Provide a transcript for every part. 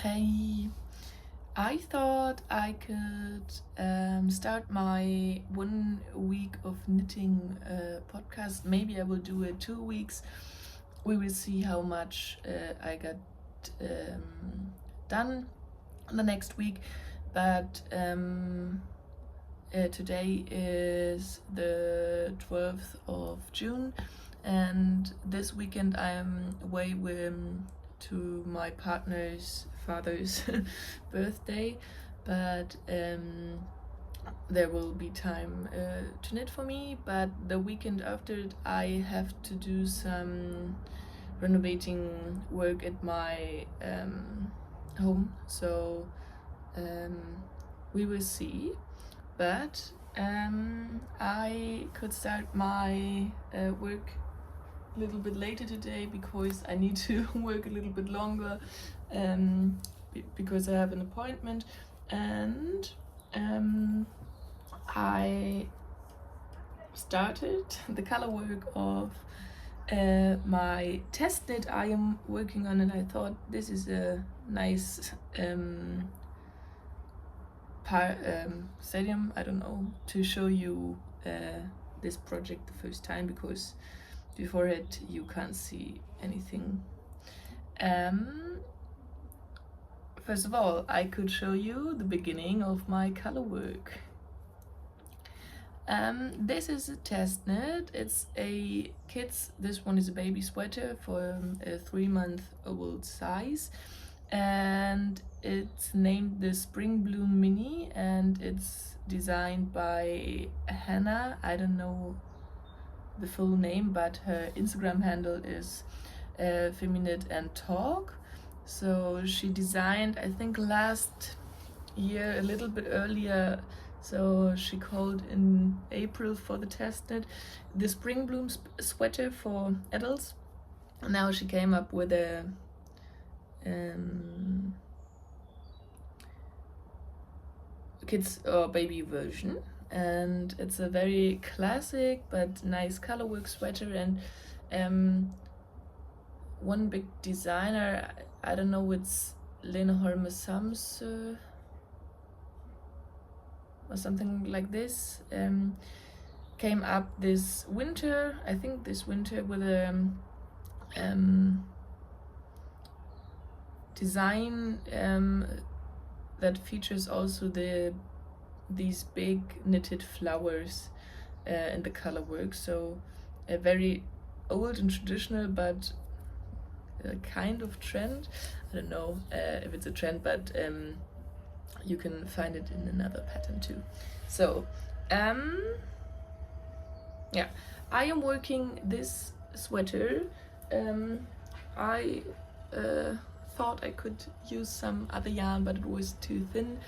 Hey, I thought I could start my 1 week of knitting podcast. Maybe I will do it 2 weeks. We will see how much I got done the next week. But today is the 12th of June, and this weekend I am away to my partner's father's birthday, but there will be time to knit for me. But the weekend after it, I have to do some renovating work at my home, so we will see. But I could start my work a little bit later today because I need to work a little bit longer because I have an appointment, and I started the color work of my test knit I am working on, and I thought this is a nice stadium, I don't know, to show you this project the first time, because before it you can't see anything. First of all, I could show you the beginning of my color work. This is a test knit. It's a kids, this one is a baby sweater for a 3-month-old size, and it's named the Spring Bloom Mini, and it's designed by Hannah. I don't know the full name, but her Instagram handle is Feminine and Talk. So she designed, I think, last year, a little bit earlier, so she called in April for the test knit the Spring Bloom sweater for adults. Now she came up with a kids or baby version, and it's a very classic but nice colorwork sweater. And one big designer, I don't know, it's Lene Holme Samsø or something like this, came up this winter, I think this winter, with a design that features also these big knitted flowers in the color work. So a very old and traditional, but a kind of trend. I don't know if it's a trend, but you can find it in another pattern too. So yeah, I am working this sweater. I thought I could use some other yarn, but it was too thin,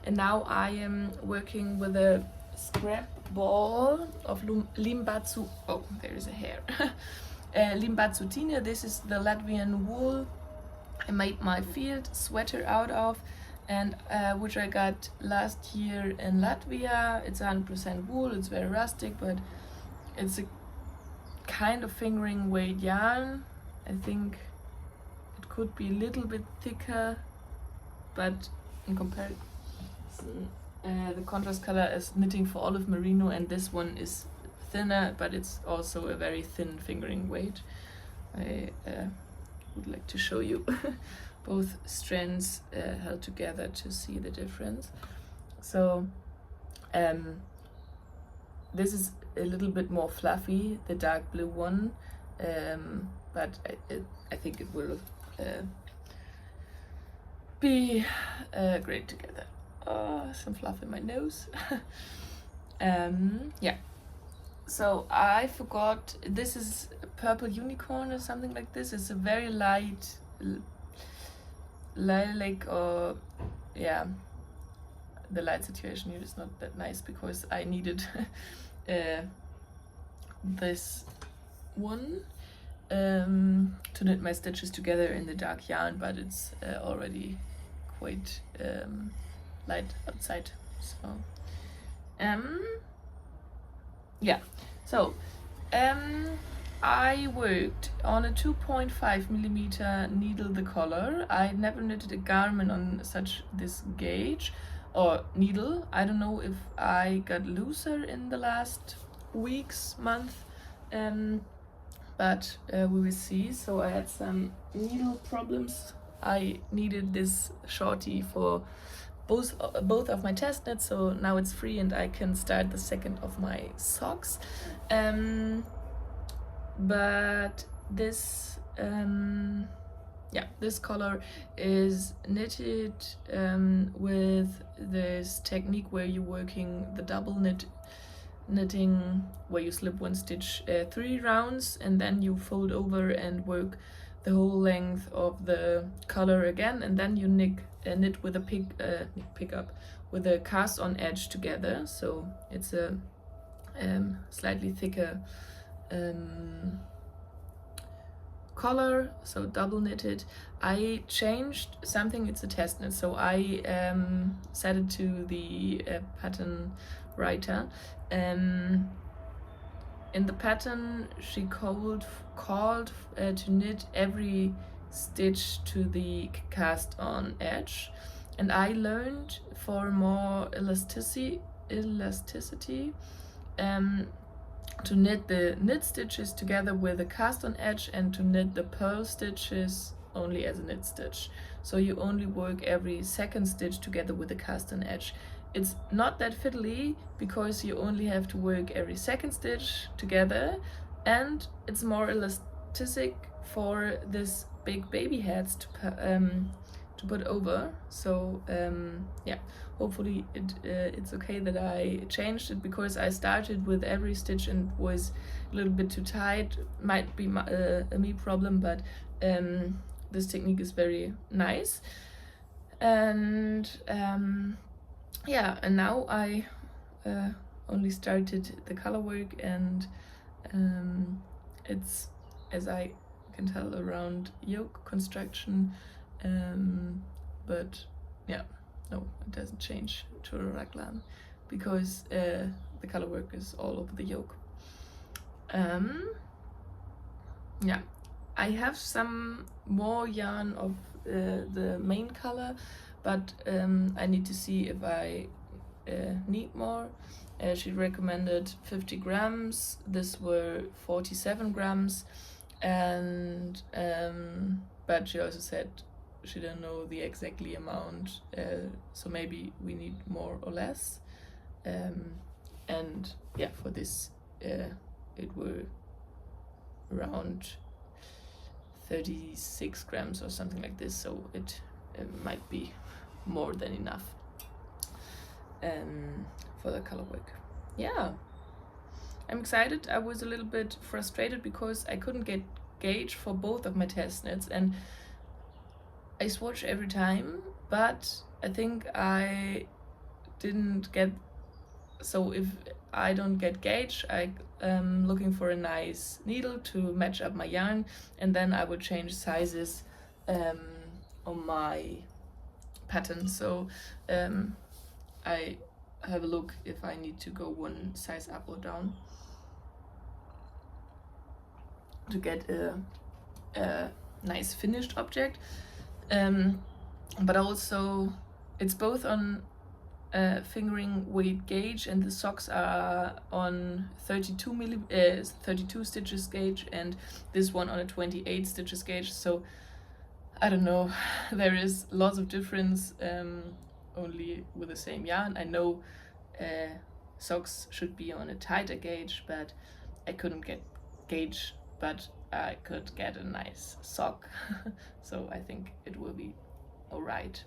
and now I am working with a scrap ball of Limbatsu. Oh, there is a hair. Limbatsu Tina. This is the Latvian wool I made my field sweater out of, and which I got last year in Latvia. It's 100% wool. It's very rustic, but it's a kind of fingering weight yarn. I think it could be a little bit thicker, but in comparison, the contrast color is Knitting for Olive Merino, and this one is thinner, but it's also a very thin fingering weight. I would like to show you both strands held together to see the difference. So this is a little bit more fluffy, the dark blue one, but I think it will be great together. Some fluff in my nose. Yeah, so I forgot, this is Purple Unicorn or something like this. It's a very light lilac, or yeah, the light situation here is not that nice because I needed this one to knit my stitches together in the dark yarn, but it's already quite light outside. So yeah, so I worked on a 2.5 millimeter needle the collar. I never knitted a garment on such this gauge or needle. I don't know if I got looser in the last weeks, month, but we will see. So I had some needle problems. I needed this shorty for both of my test knits, so now it's free and I can start the second of my socks. But this this collar is knitted with this technique where you're working the double knitting, where you slip one stitch 3 rounds and then you fold over and work the whole length of the collar again, and then you knit with a pickup with a cast on edge together, so it's a slightly thicker collar, so double knitted. I changed something, it's a test knit, so I set it to the pattern writer. In the pattern she called to knit every stitch to the cast on edge, and I learned for more elasticity to knit the knit stitches together with a cast on edge and to knit the purl stitches only as a knit stitch. So you only work every second stitch together with the cast on edge. It's not that fiddly because you only have to work every second stitch together, and it's more elastic for this big baby heads to put over. So yeah, hopefully it's okay that I changed it, because I started with every stitch and was a little bit too tight. Might be a me problem, but this technique is very nice. And yeah, and now I only started the color work, and it's, as I can tell, around yoke construction, but yeah, no, it doesn't change to a raglan because the color work is all over the yoke. Yeah, I have some more yarn of the main color, but I need to see if I need more. She recommended 50 grams, this were 47 grams, and but she also said she didn't know the exactly amount, so maybe we need more or less. And yeah, for this it were around 36 grams or something like this, so it might be more than enough for the color work. Yeah, I'm excited. I was a little bit frustrated because I couldn't get gauge for both of my test knits, and I swatch every time, but I think I didn't get, so if I don't get gauge, I'm looking for a nice needle to match up my yarn, and then I would change sizes on my pattern. So I have a look if I need to go one size up or down to get a nice finished object. But also it's both on fingering weight gauge, and the socks are on 32 stitches gauge, and this one on a 28 stitches gauge. So I don't know, there is lots of difference only with the same yarn. I know socks should be on a tighter gauge, but I couldn't get gauge, but I could get a nice sock. So I think it will be alright.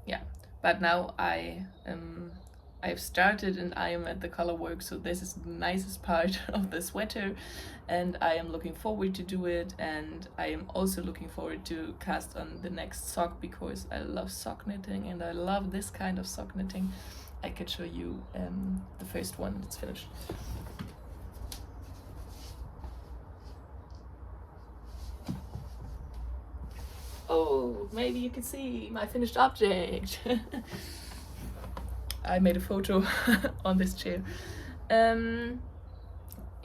Yeah, but now I've started and I am at the color work, so this is the nicest part of the sweater, and I am looking forward to do it, and I am also looking forward to cast on the next sock, because I love sock knitting and I love this kind of sock knitting. I could show you the first one that's finished. Oh, maybe you can see my finished object. I made a photo on this chair.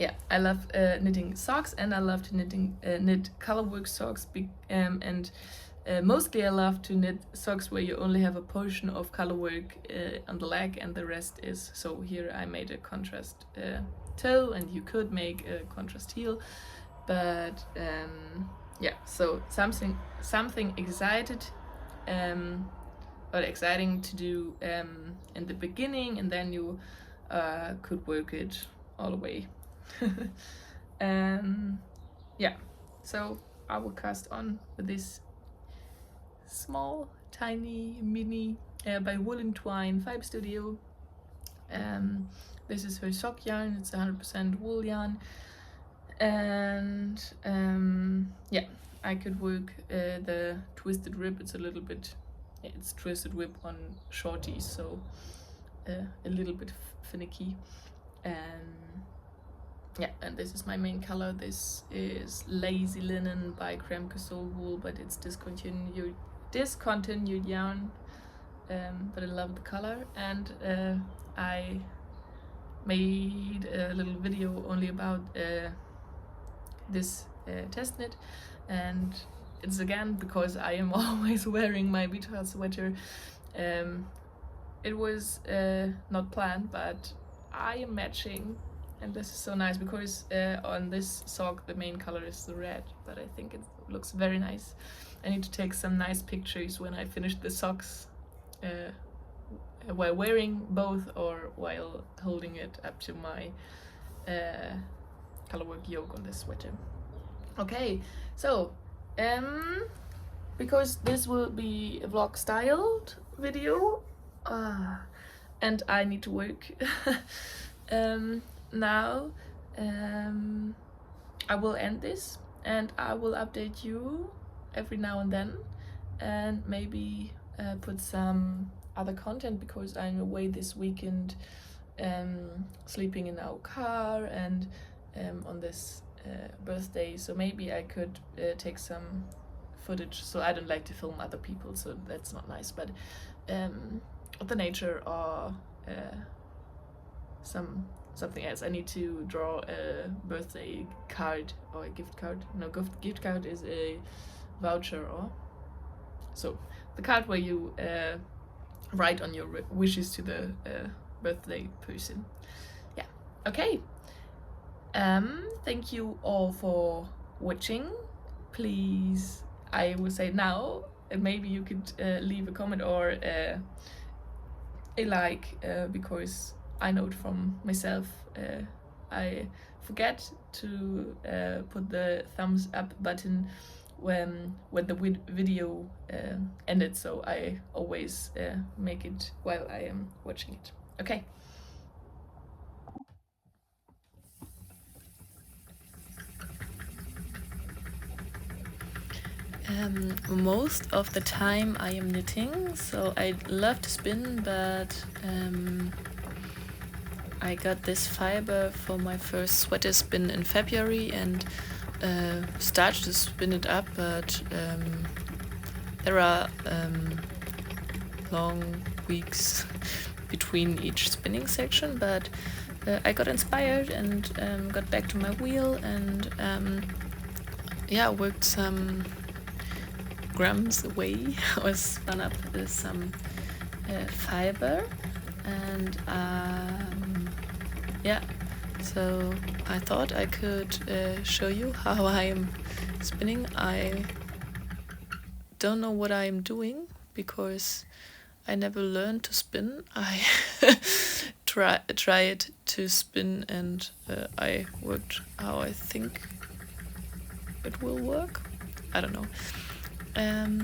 yeah, I love knitting socks, and I love to knit colorwork socks. And mostly I love to knit socks where you only have a portion of colorwork on the leg and the rest is. So here I made a contrast toe, and you could make a contrast heel, but yeah. So something exciting to do in the beginning, and then you could work it all the way. Yeah, so I will cast on with this small, tiny, mini by Woolen Twine Fiber Studio. This is her sock yarn. It's 100% wool yarn, and yeah, I could work the twisted rib. It's a little bit, it's twisted rib on shorties, so a little bit finicky. Yeah, and this is my main color. This is Lazy Linen by Kremke Soul Wool, but it's discontinued yarn, but I love the color. And I made a little video only about this test knit, and it's again because I am always wearing my Vita sweater. It was not planned, but I am matching. And this is so nice because on this sock the main color is the red, but I think it looks very nice. I need to take some nice pictures when I finish the socks while wearing both or while holding it up to my colorwork yoke on this sweater. Okay, so because this will be a vlog styled video and I need to work now, I will end this and I will update you every now and then, and maybe put some other content because I'm away this weekend, sleeping in our car, and on this birthday, so maybe I could take some footage. So I don't like to film other people, so that's not nice, but of the nature or something else. I need to draw a birthday card or a gift card. No, gift card is a voucher, or so the card where you write on your wishes to the birthday person. Yeah, okay. Thank you all for watching. Please, I will say now, maybe you could leave a comment or a like, because I know it from myself, I forget to put the thumbs up button when the video ended, so I always make it while I am watching it. Okay. Most of the time I am knitting, so I love to spin, but I got this fiber for my first sweater spin in February and started to spin it up, but there are long weeks between each spinning section, but I got inspired and got back to my wheel and yeah, worked some grams away or spun up some fiber, and yeah, so I thought I could show you how I am spinning. I don't know what I am doing because I never learned to spin. I tried to spin and I worked how I think it will work. I don't know. Yeah.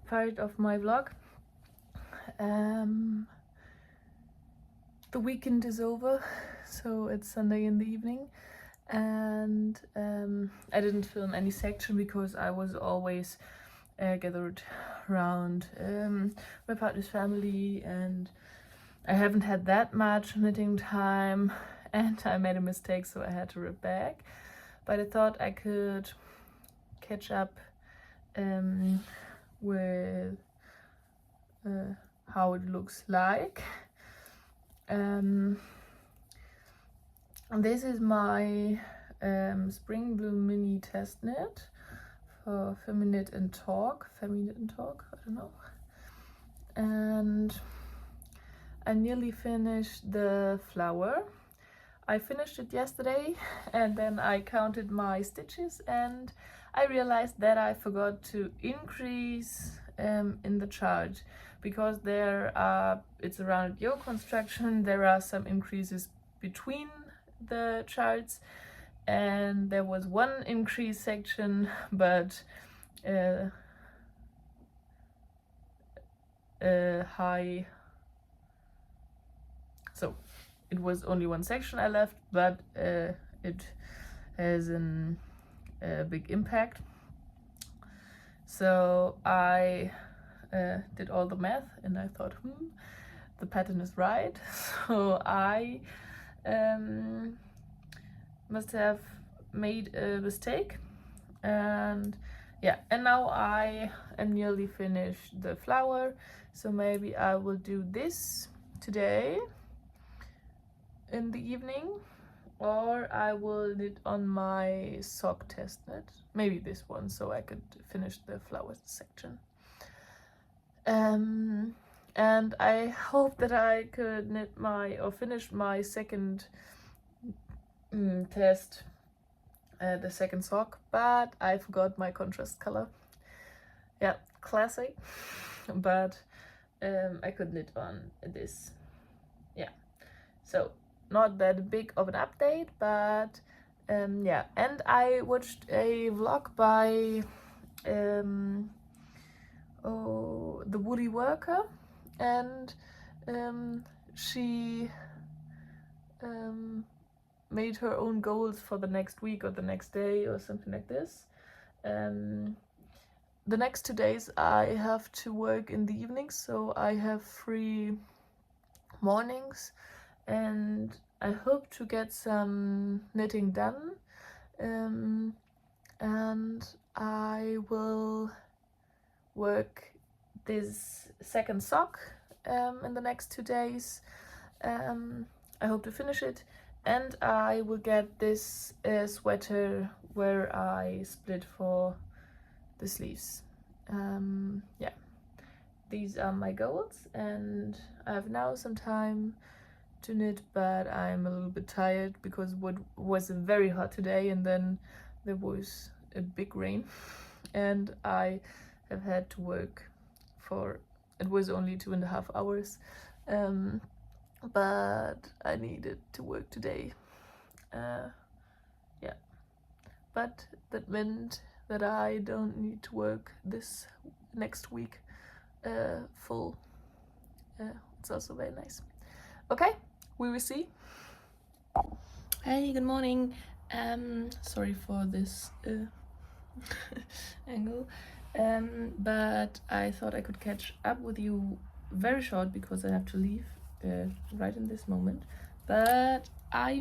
part of my vlog. The weekend is over, so it's Sunday in the evening, and I didn't film any section because I was always gathered around my partner's family, and I haven't had that much knitting time, and I made a mistake, so I had to rip back. But I thought I could catch up with how it looks like. This is my Spring Bloom mini test knit for Feminit and Talk, I don't know. And I nearly finished the flower. I finished it yesterday, and then I counted my stitches, and I realized that I forgot to increase in the chart, because it's a rounded yoke construction. There are some increases between the charts, and there was one increase section, but high, so it was only one section I left, but it has a big impact. So I did all the math, and I thought, the pattern is right. So I must have made a mistake, and yeah, and now I am nearly finished the flower, so maybe I will do this today in the evening, or I will knit on my sock test knit, maybe this one, so I could finish the flowers section. And I hope that I could finish my second test, the second sock, but I forgot my contrast color. Yeah, classic. But I could knit on this. Yeah, so not that big of an update, but yeah. And I watched a vlog by the Woody Worker, and she made her own goals for the next week or the next day or something like this. The next 2 days I have to work in the evenings, so I have free mornings, and I hope to get some knitting done, and I will work this second sock in the next 2 days. I hope to finish it, and I will get this sweater where I split for the sleeves. Yeah, these are my goals, and I have now some time to knit, but I'm a little bit tired because it was very hot today, and then there was a big rain, and I have had to work for, it was only 2.5 hours, but I needed to work today. Yeah, but that meant that I don't need to work this next week full. It's also very nice. Okay, we will see. Hey, good morning. Sorry for this angle, but I thought I could catch up with you very short because I have to leave right in this moment. But I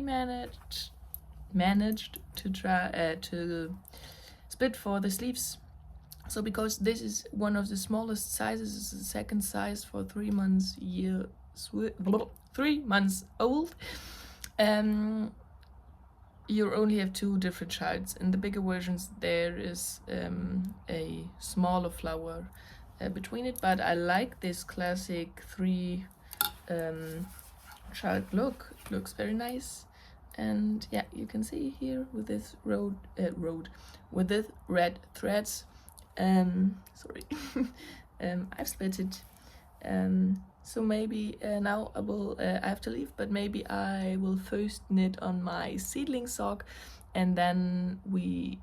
managed to try to split for the sleeves. So because this is one of the smallest sizes, it's the second size for 3 months 3 months old, you only have 2 different charts. In the bigger versions there is a smaller flower between it, but I like this classic 3 chart look. It looks very nice, and yeah, you can see here with this with this red threads. Sorry. I've split it, so maybe now I have to leave, but maybe I will first knit on my seedling sock, and then we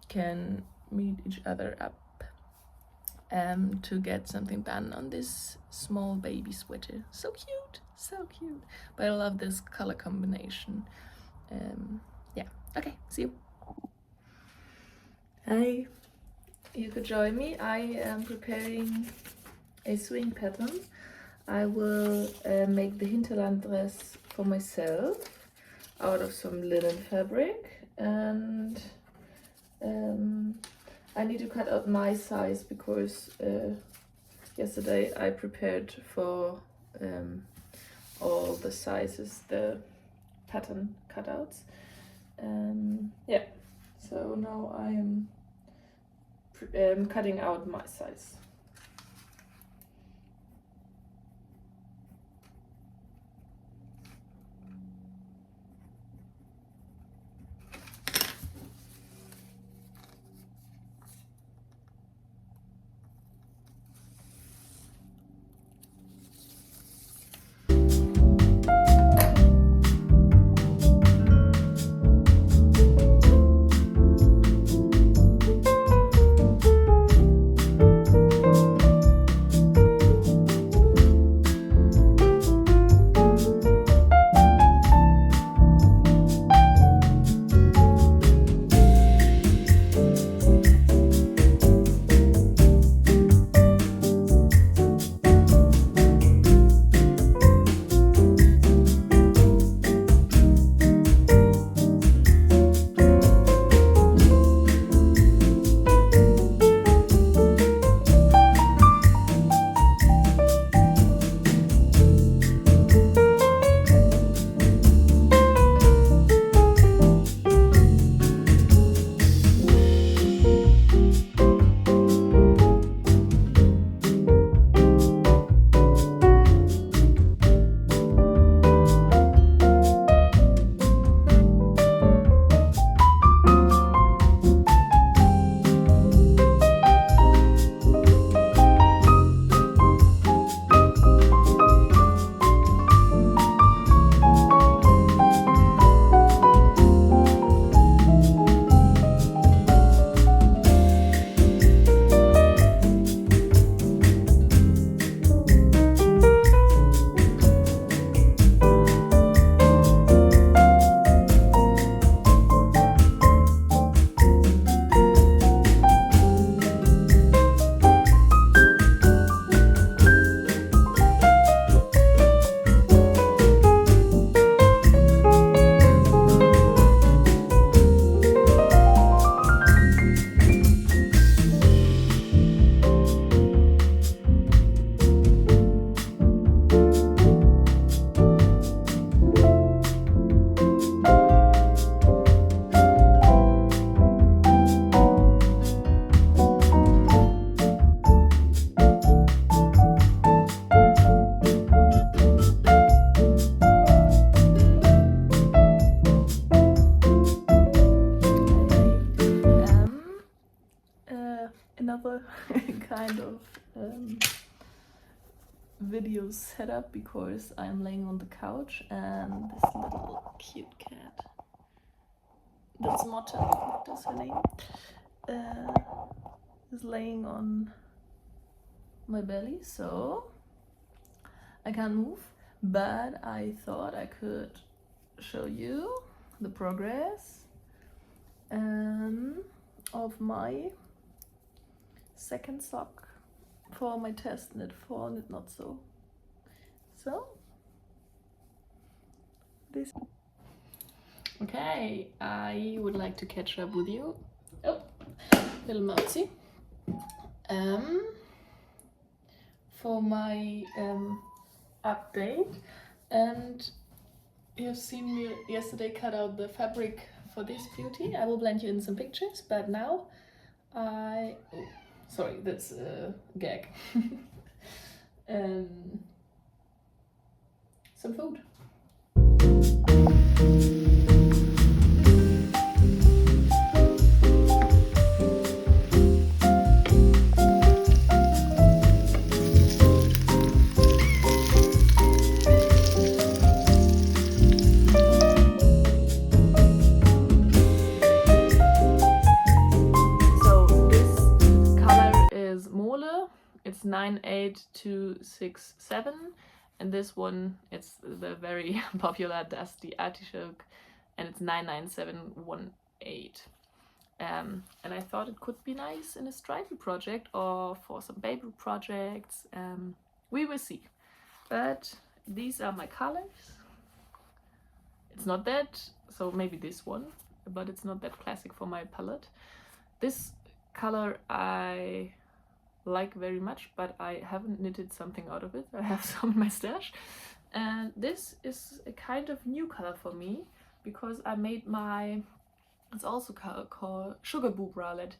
can meet each other up. to get something done on this small baby sweater. So cute, so cute. But I love this color combination. Yeah, okay, see you. Hi, you could join me. I am preparing a swing pattern. I will make the hinterland dress for myself out of some linen fabric, and I need to cut out my size because yesterday I prepared for all the sizes, the pattern cutouts. Yeah, so now I am cutting out my size. Another kind of video setup because I'm laying on the couch and this little cute cat, that's Motte, that's her name, is laying on my belly, so I can't move, but I thought I could show you the progress of my second sock for my test knit for Knit Not Sew. So this. Okay, I would like to catch up with you. Oh, little mousey. For my update, and you've seen me yesterday cut out the fabric for this beauty. I will blend you in some pictures, but now sorry, that's a gag. Some food. So this color is Mole. 18267, and this one, it's the very popular Dusty Artichoke, and it's 99718. And I thought it could be nice in a stripy project or for some paper projects. We will see. But these are my colors. It's not that, so maybe this one, but it's not that classic for my palette. This color I like very much, but I haven't knitted something out of it. I have some in my stash. And this is a kind of new color for me, because I made my, it's also called Sugar Boo bralette,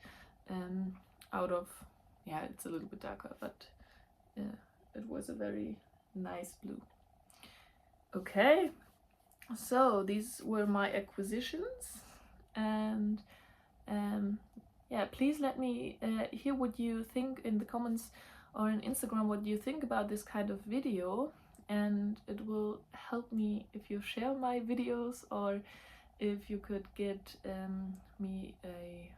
out of, yeah, it's a little bit darker, but it was a very nice blue. Okay, so these were my acquisitions, and yeah, please let me hear what you think in the comments or on Instagram, what you think about this kind of video, and it will help me if you share my videos, or if you could get me a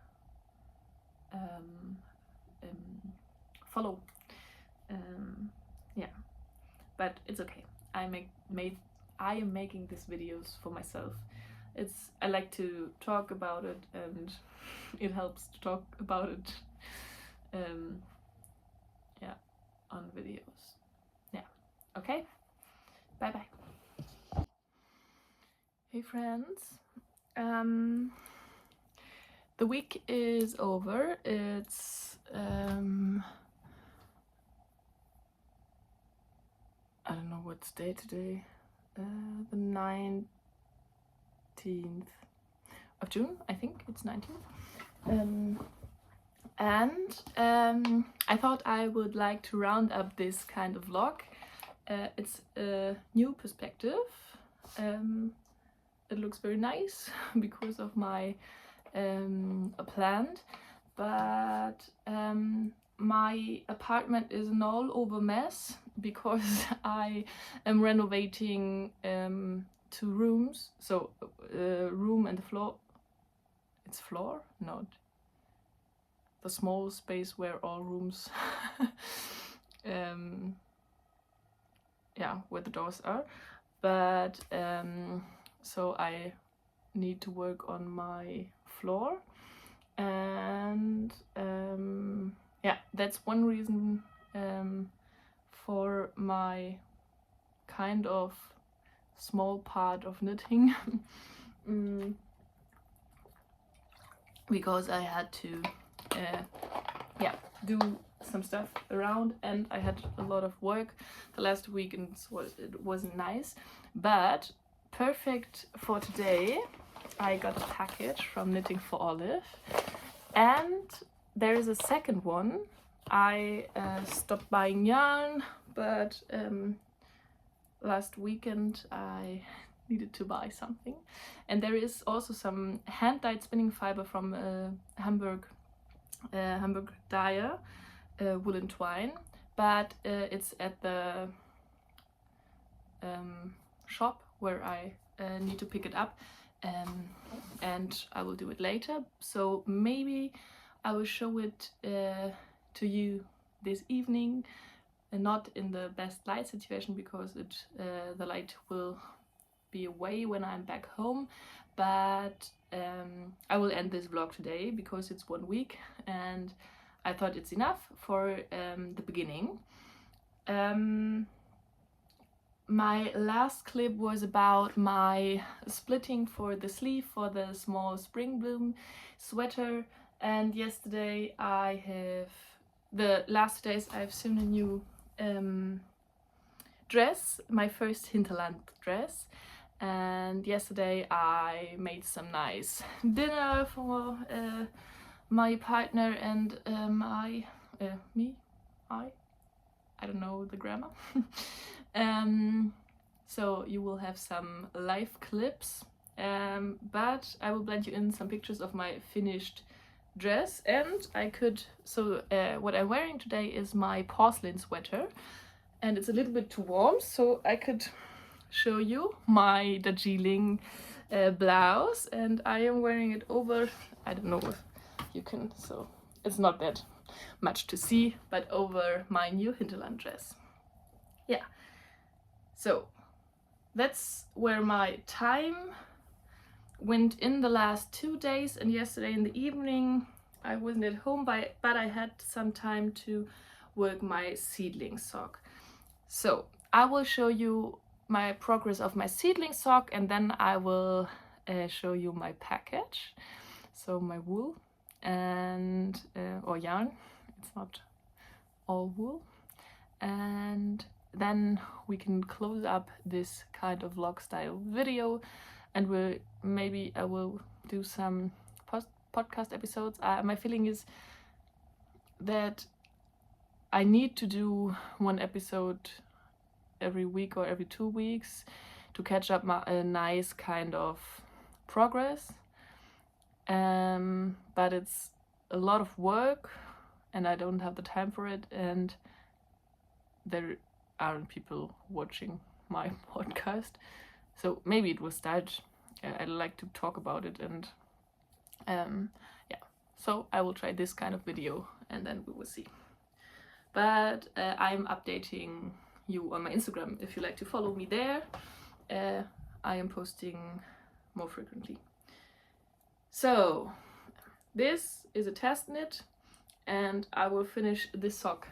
follow. Yeah, but it's okay. I am making these videos for myself. I like to talk about it, and it helps to talk about it yeah, on videos. Yeah, okay, bye bye. Hey friends, the week is over. It's I don't know what's day today, the 19th of June, I think it's 19th. I thought I would like to round up this kind of vlog. It's a new perspective. It looks very nice because of my plant, but my apartment is an all over mess because I am renovating 2 rooms, so room and the floor. It's floor, not the small space where all rooms yeah, where the doors are, but so I need to work on my floor, and yeah, that's one reason for my kind of small part of knitting. Because I had to yeah, do some stuff around, and I had a lot of work the last week, and it wasn't nice, but perfect for today. I got a package from Knitting for Olive, and there is a second one. I stopped buying yarn, but last weekend I needed to buy something, and there is also some hand-dyed spinning fiber from Hamburg dyer, woolen twine, but it's at the shop where I need to pick it up, and I will do it later. So maybe I will show it to you this evening, and not in the best light situation, because the light will be away when I'm back home. But I will end this vlog today because it's 1 week, and I thought it's enough for the beginning. My last clip was about my splitting for the sleeve for the small spring bloom sweater, and yesterday the last days I've sewn a new dress, my first Hinterland dress, and yesterday I made some nice dinner for my partner and I don't know the grammar. So you will have some live clips, but I will blend you in some pictures of my finished dress, and what I'm wearing today is my porcelain sweater, and it's a little bit too warm, so I could show you my Darjeeling blouse, and I am wearing it over, I don't know if you can, so it's not that much to see, but over my new Hinterland dress. Yeah, so that's where my time went in the last 2 days, and yesterday in the evening I wasn't at home, but I had some time to work my seedling sock. So I will show you my progress of my seedling sock, and then I will show you my package, so my wool and or yarn, it's not all wool, and then we can close up this kind of vlog style video, and maybe I will do some podcast episodes. My feeling is that I need to do one episode every week or every 2 weeks to catch up a nice kind of progress, but it's a lot of work and I don't have the time for it, and there aren't people watching my podcast, so maybe it will start. I'd like to talk about it, and yeah, so I will try this kind of video and then we will see. But I'm updating you on my Instagram if you like to follow me there. I am posting more frequently. So this is a test knit, and I will finish this sock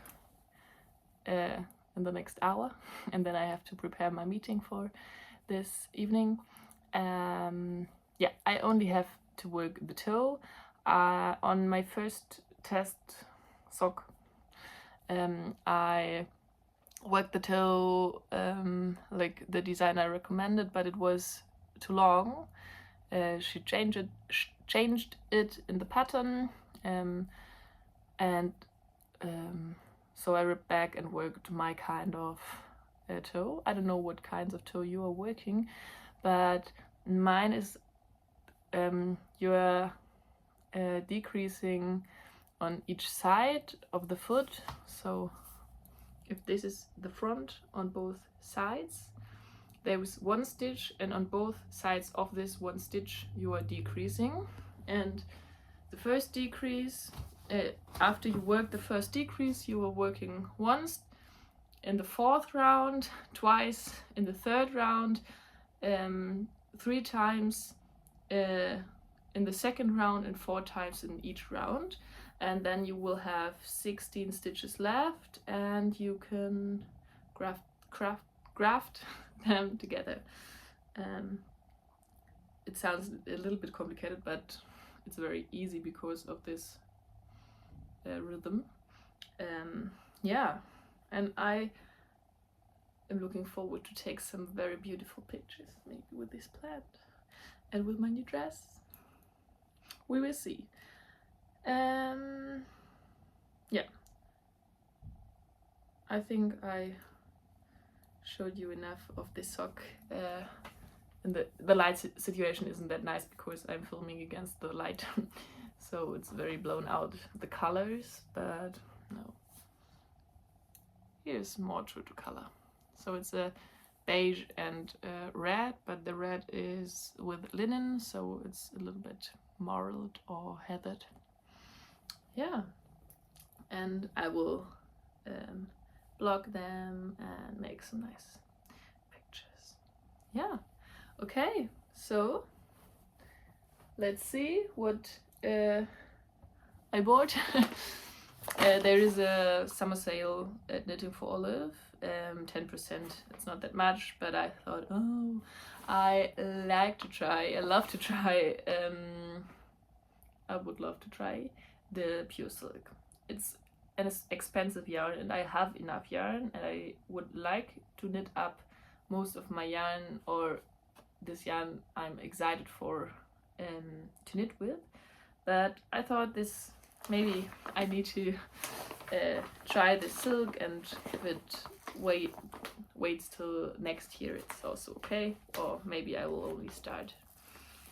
in the next hour, and then I have to prepare my meeting for this evening. Yeah, I only have to work the toe. On my first test sock, I worked the toe like the designer recommended, but it was too long. She changed it in the pattern, and so I ripped back and worked my kind of toe. I don't know what kinds of toe you are working, but mine is you're decreasing on each side of the foot. So if this is the front, on both sides there is 1 stitch, and on both sides of this 1 stitch you are decreasing. And the first decrease, after you work the first decrease, you are working once in the 4th round, twice in the 3rd round, 3 times in the 2nd round, and 4 times in each round. And then you will have 16 stitches left, and you can graft them together. It sounds a little bit complicated, but it's very easy because of this rhythm. Yeah, and I am looking forward to take some very beautiful pictures, maybe with this plant and with my new dress. We will see. Yeah, I think I showed you enough of this sock, and the light situation isn't that nice because I'm filming against the light so it's very blown out, the colors, but no, here's more true to color. So it's a beige and red, but the red is with linen, so it's a little bit marled or heathered. Yeah, and I will block them and make some nice pictures. Yeah, okay, so let's see what I bought. There is a summer sale at Knitting for Olive, 10%. It's not that much, but I thought, oh, I love to try, I would love to try the Pure Silk. It's an expensive yarn, and I have enough yarn, and I would like to knit up most of my yarn, or this yarn I'm excited for to knit with. But I thought this, maybe I need to try the silk, and if it waits till next year, it's also okay. Or maybe I will only start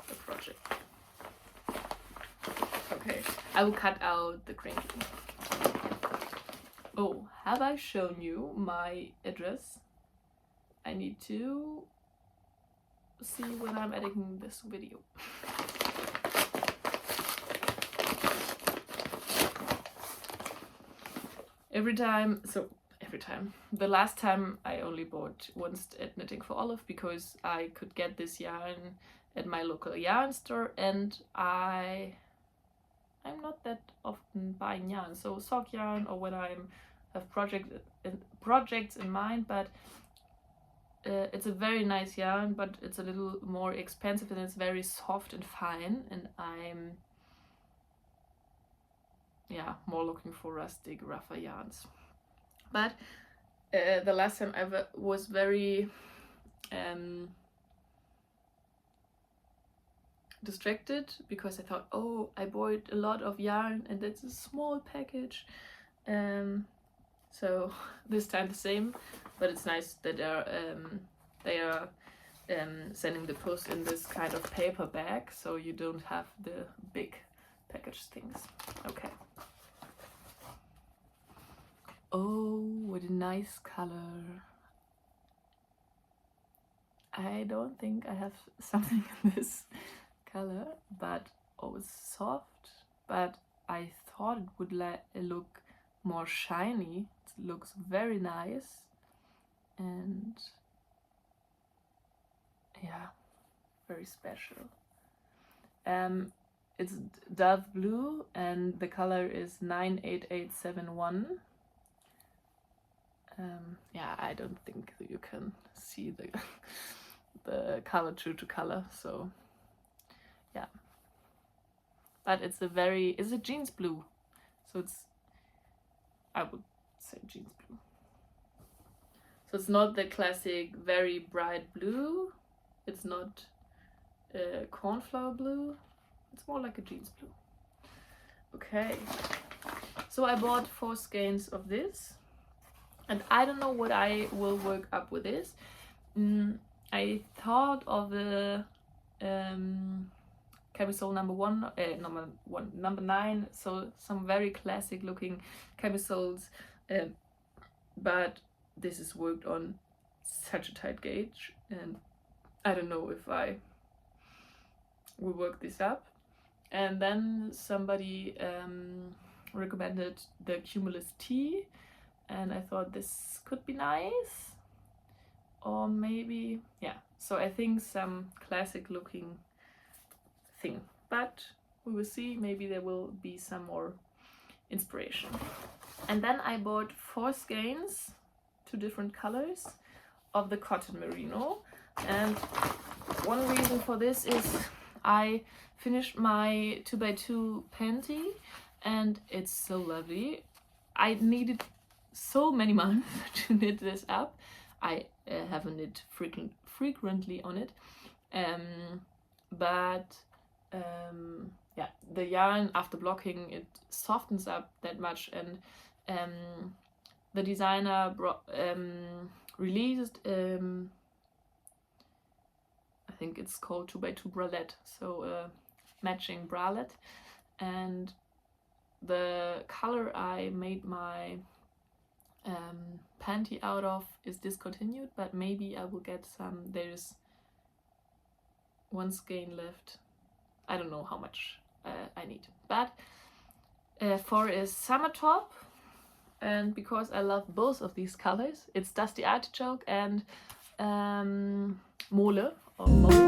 the project. Okay, I will cut out the crinking. Oh, have I shown you my address? I need to see when I'm editing this video. every time. The last time I only bought once at Knitting for Olive, because I could get this yarn at my local yarn store, and I'm not that often buying yarn, so sock yarn or when I have projects in mind, but it's a very nice yarn, but it's a little more expensive, and it's very soft and fine, and I'm more looking for rustic, rougher yarns. But the last time I was very distracted, because I thought, oh, I bought a lot of yarn and it's a small package. So this time the same, but it's nice that they are sending the post in this kind of paper bag, so you don't have the big package things. Okay. Oh, what a nice color. I don't think I have something in this color, but it's soft, but I thought it would look more shiny. It looks very nice, and yeah, very special. It's Dove Blue, and the color is 98871. Yeah, I don't think you can see the color true to color, so yeah. But it's a jeans blue, so I would say jeans blue. So it's not the classic very bright blue, it's not cornflower blue, it's more like a jeans blue. Okay, so I bought 4 skeins of this, and I don't know what I will work up with this. I thought of the camisole number 9, so some very classic looking camisoles, but this is worked on such a tight gauge, and I don't know if I will work this up. And then somebody recommended the Cumulus T, and I thought this could be nice, or maybe, yeah, so I think some classic looking thing, but we will see, maybe there will be some more inspiration. And then I bought 4 skeins, 2 different colors of the cotton merino, and one reason for this is I finished my 2x2 panty, and it's so lovely. I needed so many months to knit this up. I haven't knit frequently on it, but yeah, the yarn after blocking, it softens up that much, and the designer released I think it's called 2x2 bralette, so matching bralette, and the color I made my panty out of is discontinued, but maybe I will get some. There's 1 skein left. I don't know how much I need, but 4 is Summer Top, and because I love both of these colors, it's Dusty Artichoke and Mole or Mole.